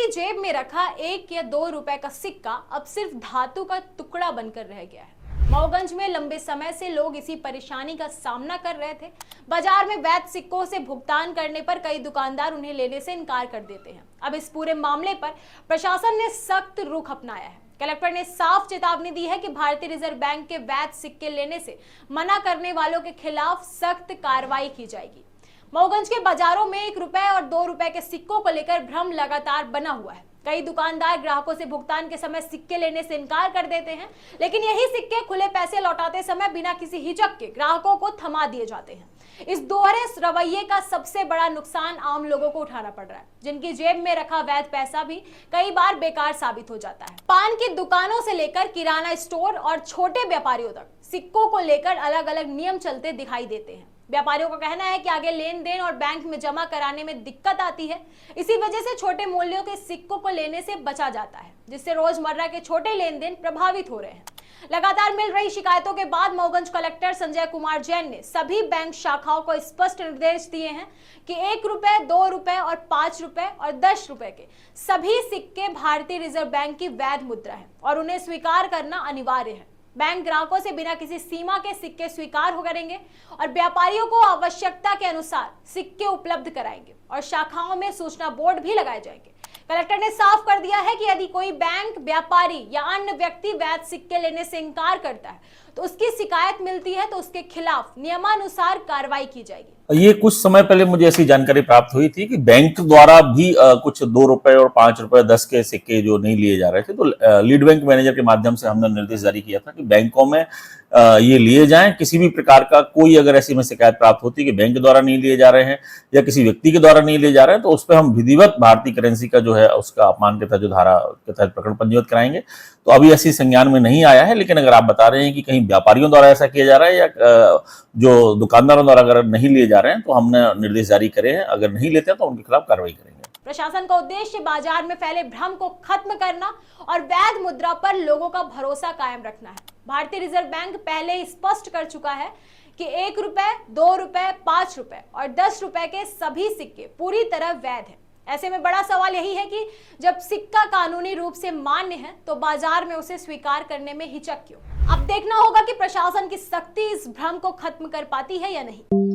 जेब में रखा 1 या 2 रुपए का सिक्का अब सिर्फ धातु का टुकड़ा बनकर रह गया है। मऊगंज में लंबे समय से लोग इसी परेशानी का सामना कर रहे थे। बाजार में वैध सिक्कों से भुगतान करने पर कई दुकानदार उन्हें लेने से इनकार कर देते हैं। अब इस पूरे मामले पर प्रशासन ने सख्त रुख अपनाया है। कलेक्टर ने साफ चेतावनी दी है कि भारतीय रिजर्व बैंक के वैध सिक्के लेने से मना करने वालों के खिलाफ सख्त कार्रवाई की जाएगी। मऊगंज के बाजारों में 1 रुपए और 2 रुपए के सिक्कों को लेकर भ्रम लगातार बना हुआ है। कई दुकानदार ग्राहकों से भुगतान के समय सिक्के लेने से इनकार कर देते हैं, लेकिन यही सिक्के खुले पैसे लौटाते समय बिना किसी हिचक के ग्राहकों को थमा दिए जाते हैं। इस दोहरे रवैये का सबसे बड़ा नुकसान आम लोगों को उठाना पड़ रहा है, जिनकी जेब में रखा वैध पैसा भी कई बार बेकार साबित हो जाता है। पान की दुकानों से लेकर किराना स्टोर और छोटे व्यापारियों तक सिक्कों को लेकर अलग अलग नियम चलते दिखाई देते हैं। व्यापारियों का कहना है कि आगे लेन देन और बैंक में जमा कराने में दिक्कत आती है। इसी वजह से छोटे मूल्यों के सिक्कों को लेने से बचा जाता है, जिससे रोजमर्रा के छोटे लेन देन प्रभावित हो रहे हैं। लगातार मिल रही शिकायतों के बाद मऊगंज कलेक्टर संजय कुमार जैन ने सभी बैंक शाखाओं को स्पष्ट निर्देश दिए हैं कि 1 रुपए, 2 रुपए और 5 रुपए और 10 रुपए के सभी सिक्के भारतीय रिजर्व बैंक की वैध मुद्रा है और उन्हें स्वीकार करना अनिवार्य है। बैंक ग्राहकों से बिना किसी सीमा के सिक्के स्वीकार हो करेंगे और व्यापारियों को आवश्यकता के अनुसार सिक्के उपलब्ध कराएंगे और शाखाओं में सूचना बोर्ड भी लगाए जाएंगे। कलेक्टर ने साफ कर दिया है कि यदि कोई बैंक, व्यापारी या अन्य व्यक्ति वैध सिक्के लेने से इनकार करता है तो उसकी शिकायत मिलती है तो उसके खिलाफ नियमानुसार कार्रवाई की जाएगी। ये कुछ समय पहले मुझे ऐसी जानकारी प्राप्त हुई थी कि बैंक द्वारा भी कुछ 2 रुपए और 5 रुपए 10 के सिक्के जो नहीं लिए जा रहे थे, तो लीड बैंक मैनेजर के माध्यम से हमने निर्देश जारी किया था कि बैंकों में ये लिए जाएं। किसी भी प्रकार का कोई अगर ऐसी में शिकायत प्राप्त होती है कि बैंक द्वारा नहीं लिए जा रहे हैं या किसी व्यक्ति के द्वारा नहीं लिए जा रहे हैं, तो उस पर हम विधिवत भारतीय करेंसी का जो है उसका अपमान के तहत जो धारा के तहत प्रकरण पंजीबद्ध कराएंगे। तो अभी ऐसी संज्ञान में नहीं आया है, लेकिन अगर आप बता रहे हैं कि कहीं व्यापारियों द्वारा ऐसा किया जा रहा है या जो दुकानदारों द्वारा अगर नहीं लिए जा रहे हैं, तो हमने निर्देश जारी करे हैं। अगर नहीं लेते हैं तो उनके खिलाफ कार्रवाई करेंगे। प्रशासन का उद्देश्य बाजार में फैले भ्रम को खत्म करना और वैध मुद्रा पर लोगों का भरोसा कायम रखना है। भारतीय रिजर्व बैंक पहले ही स्पष्ट कर चुका है कि 1 रुपए, 2 रुपए, 5 रुपए और 10 रुपए के सभी सिक्के पूरी तरह वैध हैं। ऐसे में बड़ा सवाल यही है कि जब सिक्का कानूनी रूप से मान्य है तो बाजार में उसे स्वीकार करने में हिचक क्यों? अब देखना होगा कि प्रशासन की सख्ती इस भ्रम को खत्म कर पाती है या नहीं।